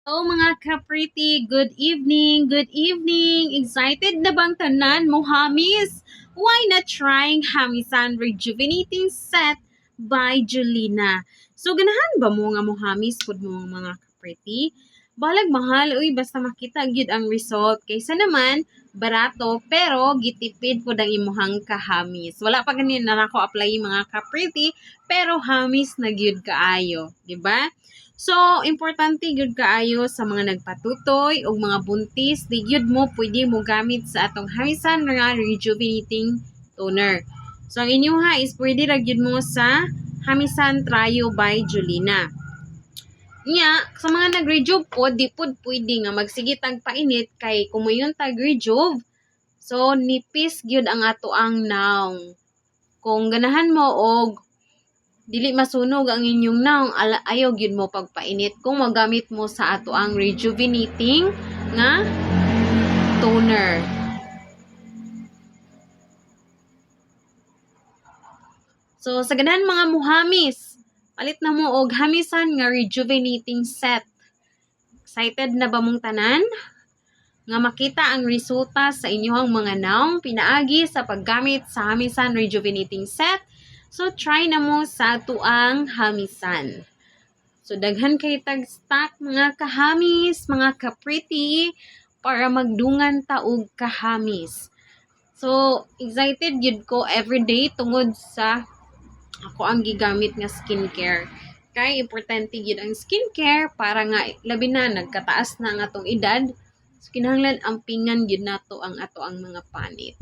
Hello mga ka-pretty, good evening, good evening. Excited na bang tanan mo, hamis? Why not trying Hamisan Rejuvenating Set by Julina? So, ganahan ba mo nga mo hamis pud mo mga ka-pretty? Balag mahal, uy, basta makita gyud ang result. Kaysa naman, barato, pero gitipid po ang imuhang kahamis. Wala pa ganin na ako apply mga ka-pretty, pero hamis na gyud kaayo, di ba? So, importante gyud kaayo sa mga nagpatutoy o mga buntis, di gyud mo pwede mo gamit sa atong Hamisan nga rejuvenating toner. So, ang inyo ha is pwede ra gyud mo sa Hamisan Trio by Julina. Nya, sa mga nag-rejuve po, di pod pwede nga magsige tag painit kay kumuyon tag rejuve. So, nipis gyud ang ato ang naong. Kung ganahan mo og dili masunog ang inyong naong, ayaw gyud mo pagpainit kung magamit mo sa ato ang rejuvenating nga toner. So sa ganahan mga muhamis, palit na mo og hamisan nga rejuvenating set. Excited na ba mong tanan nga makita ang resulta sa inyong mga naong pinaagi sa paggamit sa hamisan rejuvenating set? So try na mo sa tuang hamisan. So, daghan kay tag stock mga kahamis, mga ka-pretty, para magdungan ta og kahamis. So, excited yun ko everyday tungod sa ako ang gigamit nga skincare. Kay importante yun ang skincare para nga labi na nagkataas na ang atong edad. So, kinahanglan ampingan yun nato ang ato ang mga panit.